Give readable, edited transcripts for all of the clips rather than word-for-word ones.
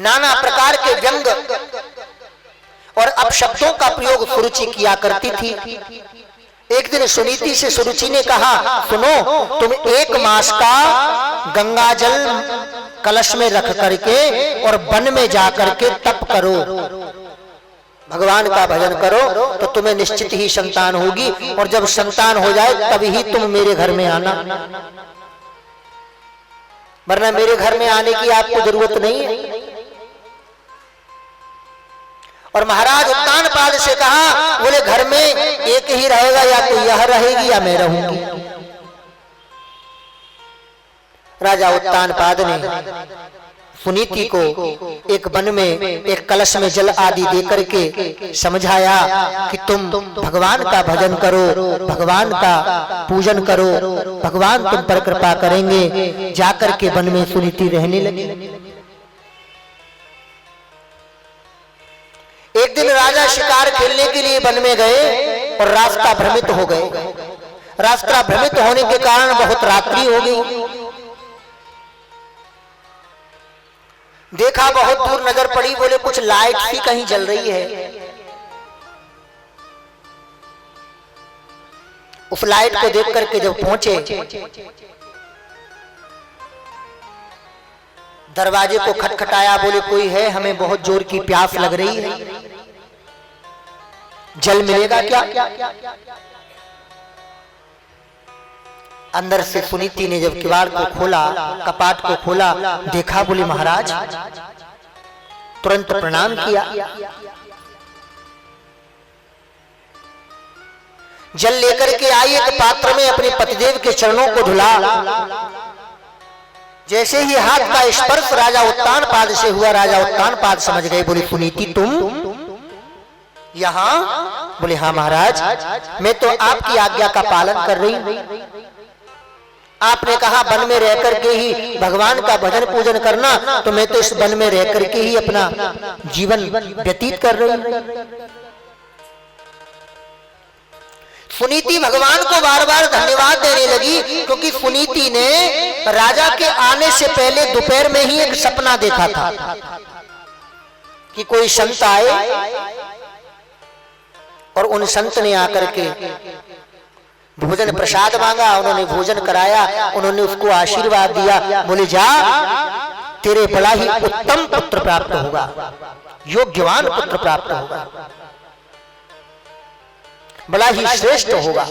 नाना प्रकार के व्यंग और अपशब्दों का प्रयोग सुरुचि किया करती थी। एक दिन सुनीति से सुरुचि ने कहा, सुनो, तुम 1 मास का गंगा जल कलश में रख करके और वन में जा करके तप करो, भगवान का भजन करो, तो तुम्हें निश्चित ही संतान होगी, और जब संतान हो जाए तभी तुम मेरे घर में आना, वरना मेरे घर में आने की आपको जरूरत नहीं है। और महाराज उत्तानपाद से कहा, बोले घर में एक ही रहेगा, या तो यह रहेगी या मैं रहूंगी। राजा उत्तानपाद ने सुनीति को एक वन में एक कलश में जल आदि देकर के समझाया कि तुम भगवान का भजन करो, भगवान का पूजन करो, भगवान तुम पर कृपा करेंगे। जाकर के वन में सुनीति रहने लगी। एक दिन राजा शिकार खेलने के लिए वन में गए और रास्ता भ्रमित हो गए। रास्ता भ्रमित होने के कारण बहुत रात्रि हो गई। देखा, बहुत दूर नजर पड़ी, बोले कुछ लाइट सी कहीं जल रही है। उस लाइट को देख करके जब पहुंचे, दरवाजे को खटखटाया, बोले कोई है, हमें बहुत जोर की प्यास लग रही है, जल मिलेगा क्या? अंदर से सुनीति ने जब किवाड़ को खोला, कपाट को खोला, देखा, बोले महाराज, तुरंत प्रणाम किया। जल लेकर के आई, एक पात्र में अपने पतिदेव के चरणों को धुला। जैसे ही हाथ का स्पर्श राजा उत्तानपाद से हुआ, राजा उत्तानपाद समझ गए। बोले सुनीति तुम यहाँ? बोले हाँ महाराज, मैं तो आपकी आज्ञा का पालन कर रही हूँ। आपने कहा वन में रह करके ही भगवान का भजन पूजन करना, तो मैं तो इस वन में रह करके ही अपना जीवन व्यतीत कर रही हूँ। सुनीति भगवान को बार बार धन्यवाद देने लगी, क्योंकि सुनीति ने राजा के आने से पहले दोपहर में ही एक सपना देखा था कि कोई संत आए और उन संत ने आकर के भोजन प्रसाद मांगा। उन्होंने भोजन कराया, उन्होंने उसको आशीर्वाद दिया। बोले जा, तेरे बड़ा ही उत्तम पुत्र प्राप्त होगा, योग्यवान पुत्र प्राप्त होगा, बड़ा ही श्रेष्ठ होगा।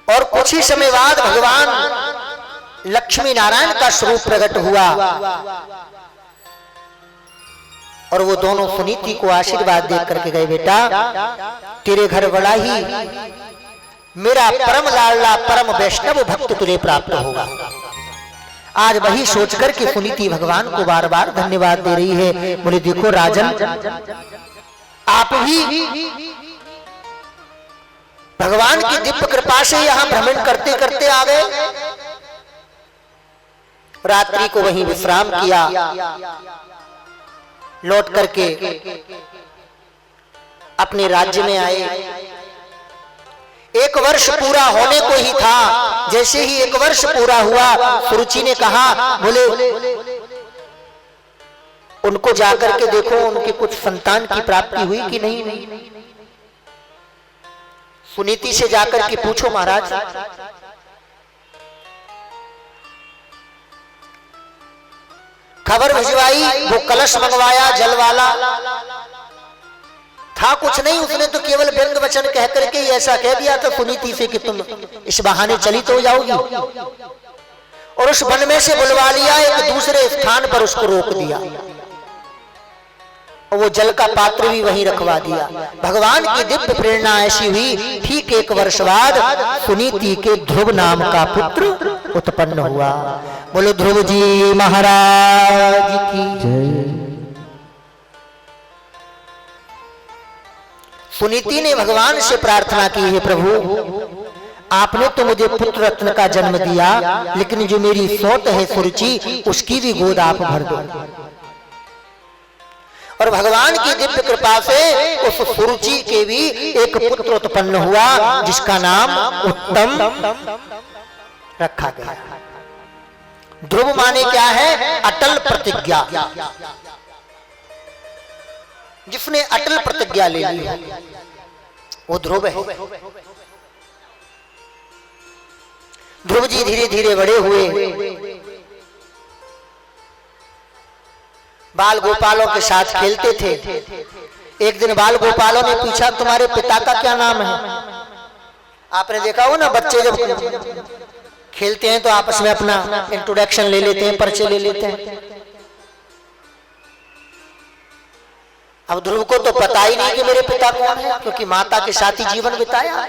और कुछ ही समय बाद भगवान लक्ष्मी नारायण का स्वरूप प्रकट हुआ और वो दोनों सुनीति को आशीर्वाद दे करके गए, बेटा तेरे घर बड़ा ही मेरा परम लाडला परम वैष्णव भक्त तुझे प्राप्त होगा। आज वही सोच करके सुनीति भगवान को बार बार धन्यवाद दे रही है। बोले देखो राजन, आप भी भगवान की दिव्य कृपा से यहाँ भ्रमण करते करते आ गए। रात्रि को वहीं विश्राम किया, लौट करके अपने राज्य में आए। 1 वर्ष पूरा होने को ही था। जैसे ही 1 वर्ष पूरा हुआ, सुरुचि ने कहा, बोले उनको जाकर के देखो, उनके कुछ संतान की प्राप्ति हुई कि नहीं। सुनीति से जाकर के पूछो महाराज। खबर भिजवाई, वो कलश मंगवाया जल वाला, था कुछ नहीं। उसने तो केवल व्यंग वचन कह करके ऐसा कह दिया था सुनीति से कि तुम इस बहाने चली तो जाओगी, और उस वन में से बुलवा लिया, एक दूसरे स्थान पर उसको रोक दिया और वो जल का पात्र भी वहीं रखवा दिया। भगवान की दिव्य प्रेरणा ऐसी हुई, ठीक 1 वर्ष बाद सुनीति के ध्रुव नाम का पुत्र उत्पन्न हुआ। बोलो ध्रुव जी महाराज की जय। सुनीति ने भगवान से प्रार्थना की है, प्रभु आपने तो मुझे पुत्र रत्न का जन्म दिया, लेकिन जो मेरी सौत है सुरुचि, उसकी भी गोद आप भर दो। और भगवान की दिव्य कृपा से उस सुरुचि के भी एक पुत्र उत्पन्न हुआ, जिसका नाम उत्तम रखा गया। ध्रुव माने क्या है? अटल प्रतिज्ञा। जिसने अटल प्रतिज्ञा ले ली वो ध्रुव है। ध्रुव जी धीरे धीरे बड़े हुए, बाल गोपालों के साथ खेलते थे। एक दिन बाल गोपालों ने पूछा, तुम्हारे पिता का क्या नाम है? आपने देखा हो ना, बच्चे जब खेलते हैं तो आपस में अपना इंट्रोडक्शन ले लेते हैं, परिचय ले लेते हैं। अब ध्रुव को तो पता ही नहीं कि मेरे पिता कौन है, क्योंकि माता के साथ ही जीवन बिताया।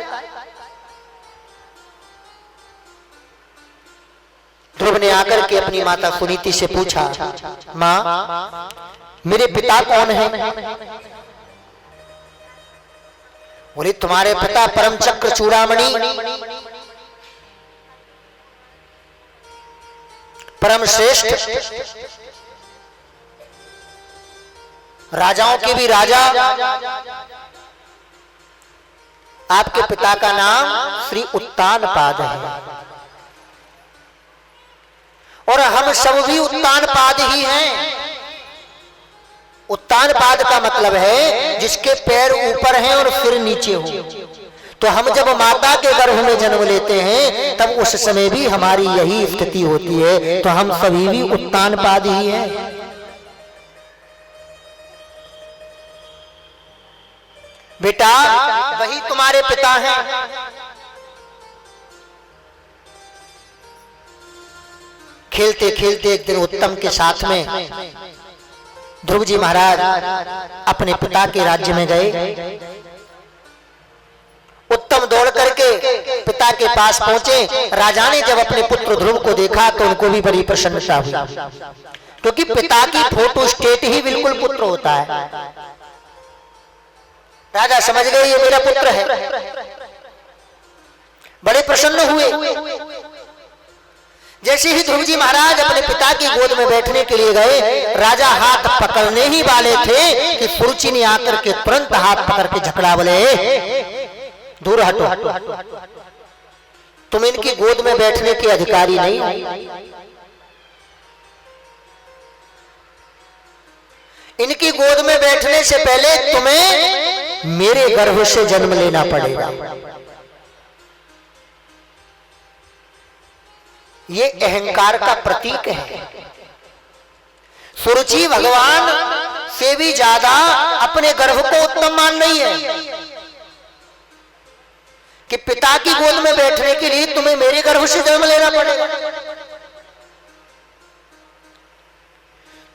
ध्रुव ने आकर के अपनी माता सुनीति से पूछा, माँ मेरे पिता कौन है? बोले, तुम्हारे पिता परम चक्र चूड़ामणि, परम श्रेष्ठ, राजाओं के भी राजा। आपके पिता का नाम श्री उत्तानपाद है और हम सब भी उत्तानपाद ही हैं। उत्तानपाद का मतलब है जिसके पैर ऊपर हैं और सिर नीचे हो। तो हम जब माता के गर्भ में जन्म लेते हैं तब उस समय भी हमारी यही स्थिति होती है। तो हम सभी भी उत्तानपाद ही हैं। बेटा वही तुम्हारे पिता हैं। खेलते खेलते एक दिन उत्तम के साथ में ध्रुव जी महाराज अपने पिता के राज्य में गए। उत्तम दौड़ करके पिता के पास पहुंचे। राजा ने जब अपने पुत्र ध्रुव को देखा तो उनको भी बड़ी प्रसन्नता हुई, क्योंकि पिता की फोटो स्टेट ही बिल्कुल पुत्र होता है। राजा समझ गए ये मेरा पुत्र है, बड़े प्रसन्न हुए। जैसे ही ध्रुव जी महाराज अपने पिता की गोद में बैठने के लिए गए, राजा हाथ पकड़ने ही वाले थे कि सुरुचि ने आकर के तुरंत हाथ पकड़ के झकड़ा, बोले दूर हटो, तुम इनकी गोद में बैठने के अधिकारी नहीं। इनकी गोद में बैठने से पहले तुम्हें मेरे गर्भ से जन्म लेना पड़ेगा। ये अहंकार का प्रतीक है। सुरुचि भगवान से भी ज्यादा अपने गर्भ को उत्तम मान रही है कि पिता की गोद में बैठने के लिए तुम्हें मेरे गर्भ से जन्म लेना पड़ेगा।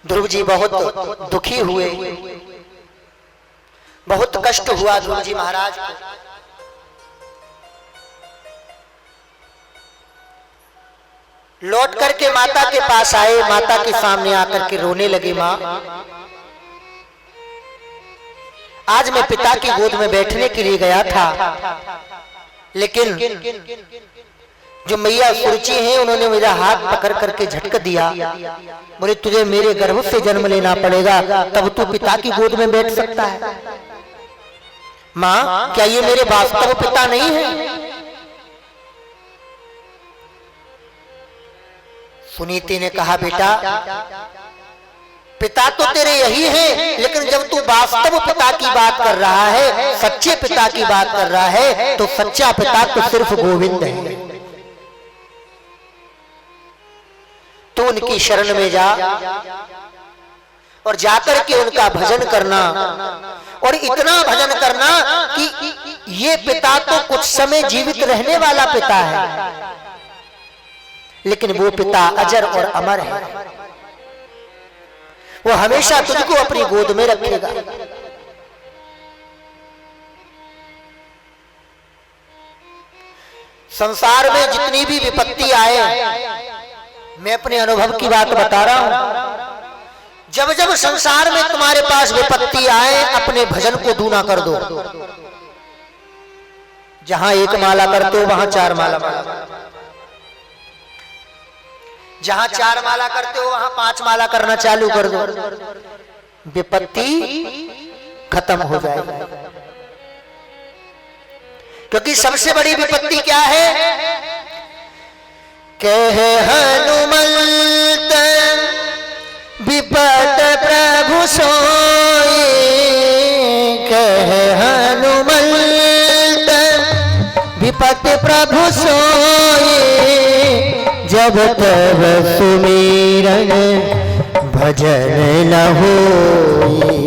ध्रुव जी बहुत दुखी हुए, बहुत कष्ट हुआ ध्रुव जी महाराज को। लौट करके माता के पास आए, माता के सामने आकर के रोने लगे, माँ आज मैं पिता की गोद में बैठने के लिए गया था, लेकिन जो मैया सुरुचि हैं उन्होंने मेरा हाथ पकड़ करके झटक दिया। बोले तुझे मेरे गर्भ से जन्म लेना पड़ेगा तब तू पिता की गोद में बैठ सकता है। माँ क्या ये मेरे वास्तव पिता नहीं है? सुनीति ने कहा, बेटा पिता तो तेरे यही हैं, लेकिन जब तू वास्तव पिता की बात कर रहा है, सच्चे पिता की बात कर रहा है, तो सच्चा पिता तो सिर्फ गोविंद है। तू उनकी शरण में जा और जाकर के उनका भजन करना, और इतना भजन करना कि ये पिता तो कुछ समय जीवित रहने वाला पिता है, लेकिन वो पिता अजर और अमर है। वो हमेशा तुझको अपनी गोद में रखेगा। संसार में जितनी भी विपत्ति आए, मैं अपने अनुभव की बात बता रहा हूं, जब जब संसार में तुम्हारे पास विपत्ति आए, अपने भजन को दूना कर दो। जहां एक माला करते हो वहां 4 माला, जहां 4 माला करते हो वहां 5 माला करना चालू कर दो, विपत्ति खत्म हो जाएगी। क्योंकि सबसे बड़ी विपत्ति क्या है कह हनुमंत विपत प्रभु सोई, कह हनुमंत विपत प्रभु सोई, जब तब सुमिरन भजन न होई,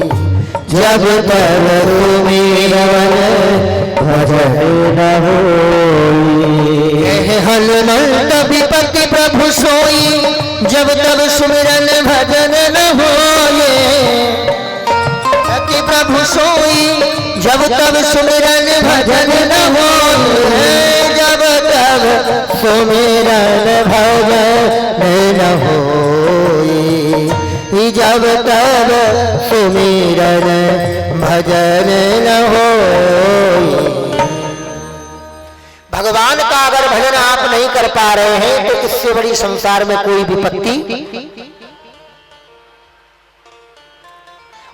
जब तब सुमिरन भजन न होई। हनुमंत विपत्ति प्रभु सोई, जब तब सुमिरन भजन न होए, विपत्ति प्रभु सोई, जब तब सुमिरन भजन न होए, जब तब सुमिरन भजन न होए, जब तब सुमिरन भजन न होए। भगवान का अगर भजन आप नहीं कर पा रहे हैं तो इससे बड़ी संसार में कोई विपत्ति,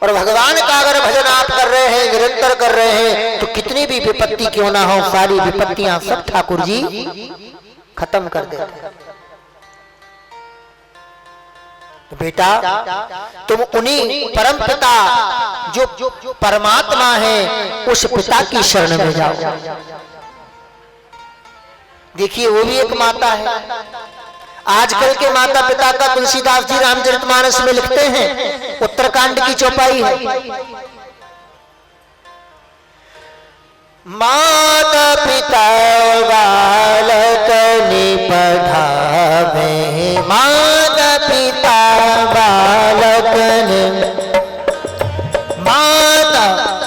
और भगवान का अगर भजन आप कर रहे हैं, निरंतर कर रहे हैं, तो कितनी भी विपत्ति क्यों ना हो, सारी विपत्तियां सब ठाकुर जी खत्म कर देते हैं। तो बेटा तुम उन्हीं परम पिता जो परमात्मा है उस पिता की शरण में जाओ। देखिए वो भी एक माता है। आजकल के माता पिता का तुलसीदास जी रामचरितमानस में लिखते हैं, उत्तरकांड की चौपाई है, माता पिता बालक नि पढ़ावे, माता पिता बालक नि,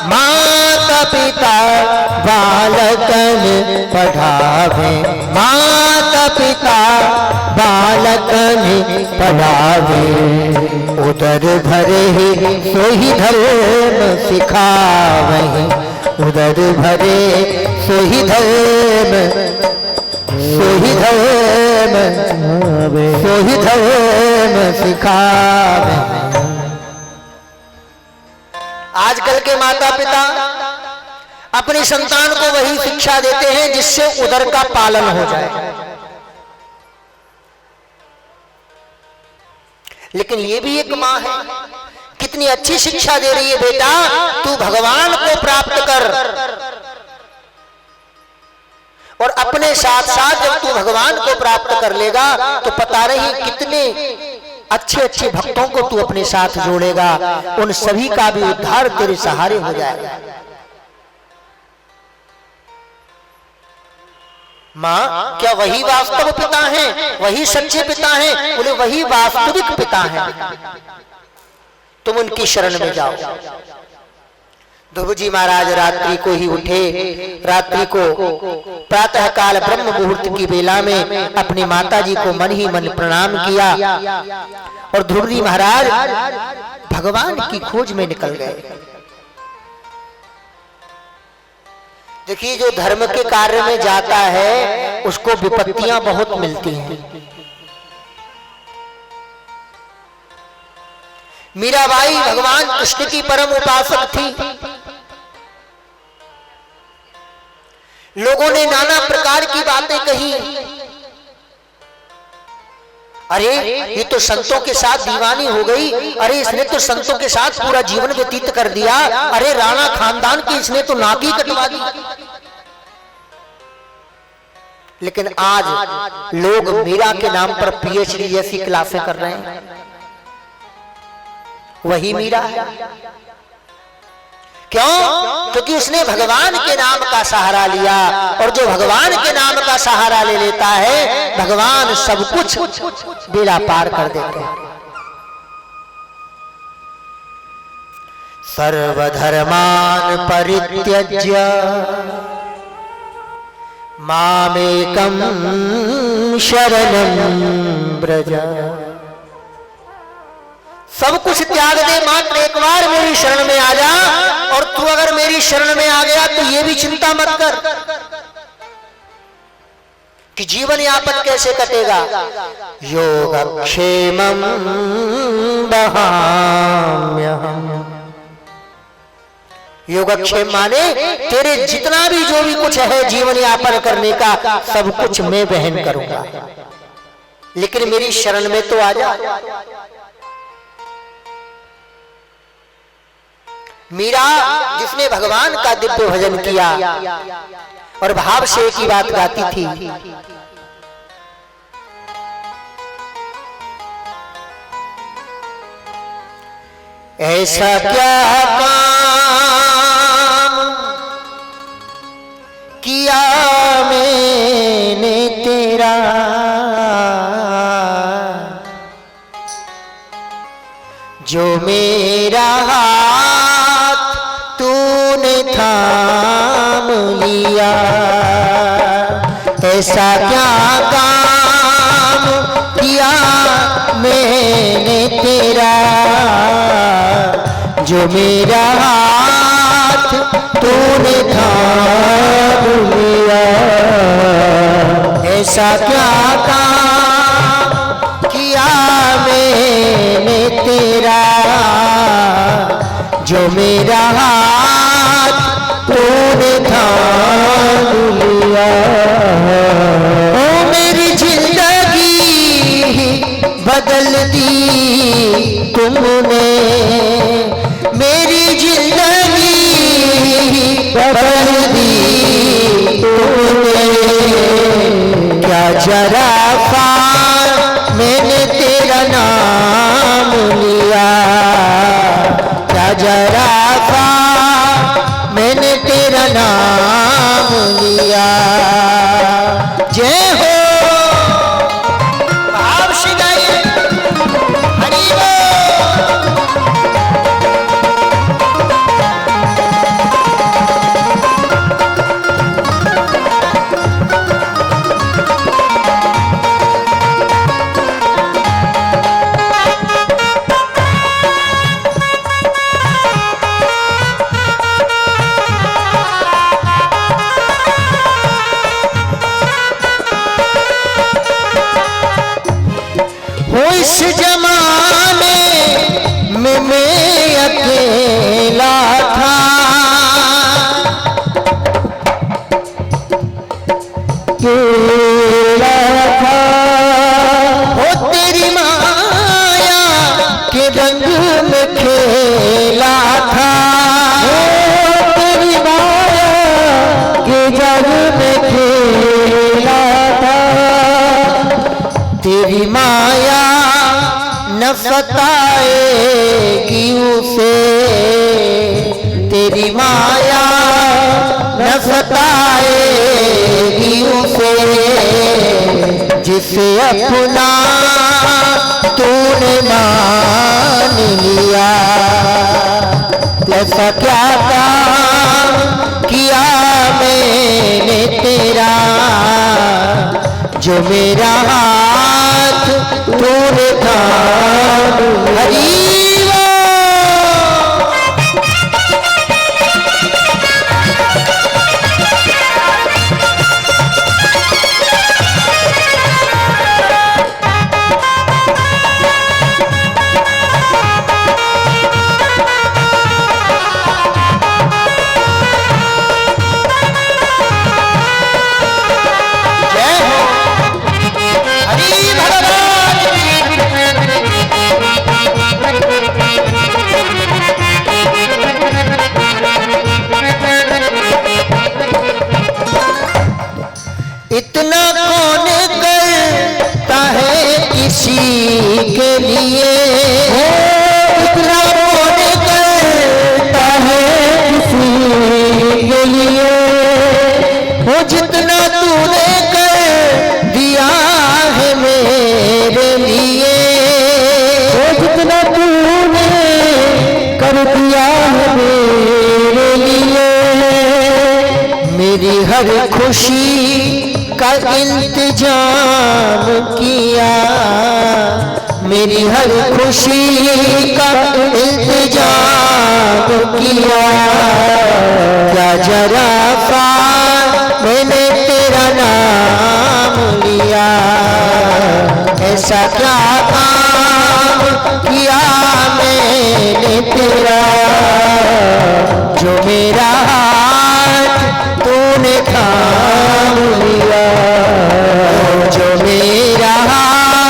माता पिता बालक नि पढ़ावे, माता पिता बालक नि पढ़ावे, उदर भरे सोही धर्म सिखावहि, उदर भरे सोही धर्म, सोही धर्म, सोही धर्म सिखावहि। आजकल के माता पिता अपनी संतान को वही शिक्षा देते हैं जिससे उदर का पालन हो जाए, लेकिन ये भी एक माँ है, कितनी अच्छी शिक्षा दे रही है, बेटा तू भगवान को प्राप्त कर, और अपने साथ साथ जब तू भगवान को प्राप्त कर लेगा तो पता नहीं कितने अच्छे अच्छे भक्तों को तू अपने साथ जोड़ेगा, उन सभी का भी उद्धार तेरे सहारे हो जाएगा। माँ क्या वही वास्तव पिता हैं, वही सच्चे पिता हैं? बोले वही वास्तविक पिता हैं, तुम उनकी शरण में जाओ। ध्रुव जी महाराज रात्रि को ही उठे, रात्रि को प्रातः काल ब्रह्म मुहूर्त की बेला में अपनी माता जी को मन ही मन प्रणाम किया, और ध्रुव जी महाराज भगवान की खोज में निकल गए। देखिए जो धर्म के कार्य में जाता है उसको विपत्तियां बहुत मिलती हैं। मीराबाई भगवान कृष्ण की परम उपासक थी, लोगों ने नाना प्रकार की बातें कही, अरे ये तो संतों के साथ दीवानी हो गई, अरे इसने तो संतों के साथ पूरा जीवन व्यतीत कर दिया, अरे राणा खानदान की इसने तो नाक ही कटवा दी। लेकिन आज लोग मीरा के नाम पर पीएचडी जैसी क्लासें कर रहे हैं, वही मीरा है। क्यों? क्योंकि उसने भगवान के नाम का सहारा लिया, और जो भगवान के नाम का सहारा ले लेता है भगवान सब कुछ बेड़ा पार कर देते हैं। सर्वधर्मान परित्यज्य मामेकं शरणं व्रज। सब कुछ त्याग दे, मात्र एक बार मेरी शरण में आ जा, और तू अगर मेरी शरण में आ गया तो ये भी चिंता मत कर कि जीवन यापन कैसे कटेगा। योगक्षेमं वहाम्यहम्। योगक्षेम माने तेरे जितना भी जो भी कुछ है जीवन यापन करने का, सब कुछ मैं वहन करूंगा। लेकिन मेरी शरण में तो आ जा। मीरा जिसने भगवान का दिव्य भजन किया और भाव से एक ही बात गाती थी, ऐसा क्या काम किया मैंने तेरा, जो मेरा हाथ तूने थाम लिया। ऐसा क्या काम किया मैंने तेरा, जो मेरा हाथ तूने थाम लिया। ऐसा क्या काम किया मैंने तेरा, जो मेरा हाथ तूने थाम लिया। ओ मेरी जिंदगी बदल दी तुमने, मेरी जिंदगी बदल दी तुमने। क्या जरा मैंने तेरा नाम लिया, क्या जरा मैंने तेरा नाम लिया। जय हो भाव से गाइए, हरि इस जमाने में मैं अकेला था, अकेला था। वो तेरी माया के रंग में खेला था, तेरी माया के रंग में खेला था। तेरी माया न सताएगी उसे, तेरी माया न सताएगी उसे, जिसे अपना तूने मान लिया। ऐसा क्या काम किया मैंने तेरा, जो मेरा हाथ तूने थाम लिया। इतना कौन करता है किसी के लिए, इतना कौन करता है किसी के लिए। वो जितना तूने कर दिया है मेरे लिए, वो जितना तूने कर दिया है मेरे लिए। मेरी हर खुशी का इंतजाम किया, मेरी हर खुशी का इंतजाम किया। क्या जरा मैंने तेरा नाम लिया, ऐसा क्या काम किया मैंने तेरा, जो मेरा हाथ तूने थाम लिया, जो मेरा हाथ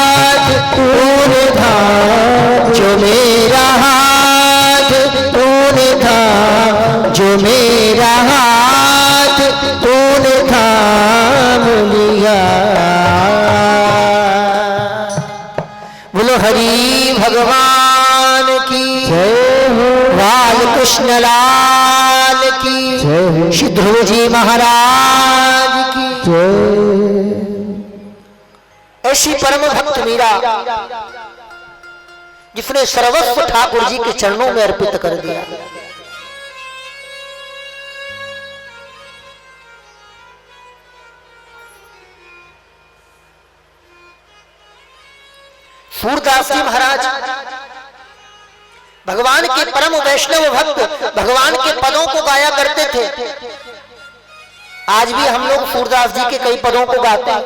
हरि भगवान की जय हो, बाल कृष्ण लाल की जय हो, श्री ध्रुव जी महाराज की जय। ऐसी परम भक्त मीरा जिसने सर्वस्व ठाकुर जी के चरणों में अर्पित कर दिया। सूरदास जी महाराज भगवान के परम वैष्णव भक्त, भगवान के पदों को गाया करते थे। आज भी हम लोग सूरदास जी के कई पदों को गाते हैं।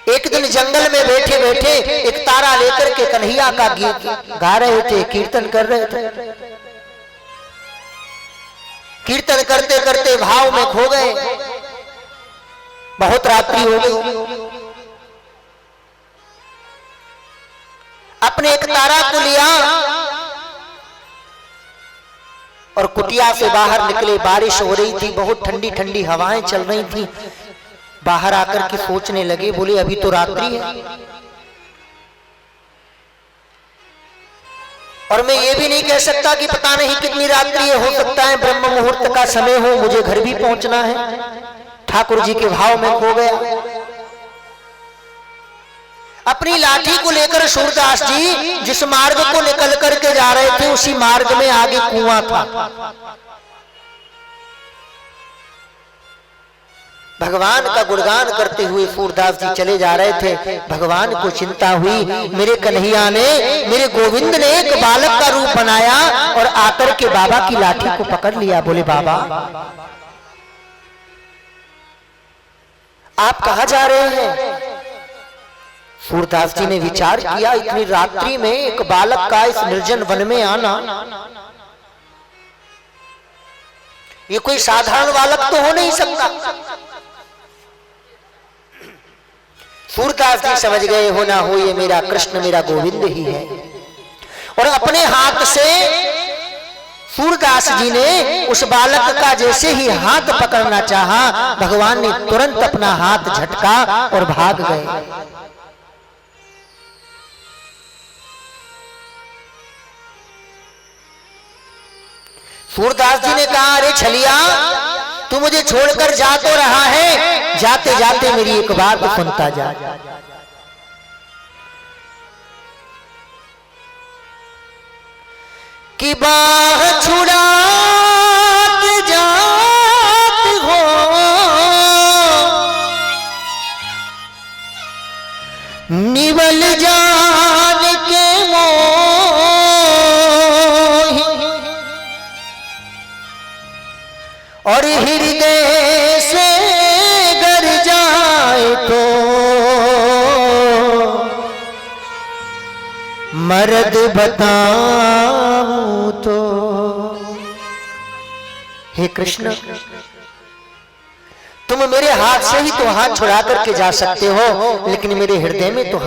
एक दिन जंगल में बैठे बैठे एक तारा लेकर के कन्हैया का गीत गा रहे थे, कीर्तन कर रहे थे। कीर्तन करते करते भाव में खो गए। बहुत रात्रि हो गई। अपने एक तारा को लिया और कुटिया से बाहर निकले। बारिश हो रही थी, बहुत ठंडी ठंडी हवाएं चल रही थी। बाहर आकर के सोचने लगे, बोले अभी तो रात्रि है और मैं ये भी नहीं कह सकता कि पता नहीं कितनी रात्रि है, हो सकता है ब्रह्म मुहूर्त का समय हो, मुझे घर भी पहुंचना है। ठाकुर जी के भाव में खो गया। अपनी लाठी को लेकर सूरदास जी जिस मार्ग को निकल करके जा रहे थे, उसी मार्ग में आगे कुआं था। भगवान का गुणगान करते हुए सूरदास जी चले जा रहे थे। भगवान को चिंता हुई, मेरे कन्हैया ने, मेरे गोविंद ने एक बालक का रूप बनाया और आकर के बाबा की लाठी को पकड़ लिया। बोले बाबा आप कहां जा रहे हैं? सूरदास जी ने विचार किया, इतनी रात्रि में एक बालक का इस निर्जन वन में आना, ये कोई साधारण बालक तो हो नहीं सकता। सूरदास जी समझ गए, हो ना हो ये मेरा कृष्ण, मेरा गोविंद ही है। और अपने हाथ से सूरदास जी ने उस बालक का जैसे ही हाथ पकड़ना चाहा, भगवान ने तुरंत अपना हाथ झटका और भाग गए। सूरदास जी ने कहा, अरे छलिया तू मुझे छोड़कर जा तो रहा है, जाते जाते मेरी एक बात सुनता जा। कि बाह छुड़ा के जात हो, निवल जान के मोह, और हृदय से गर जाए तो मर्द बताऊं तो। हे कृष्ण, तुम मेरे हाथ से ही तो हाथ छुड़ा करके जा सकते हो, लेकिन मेरे हृदय में तो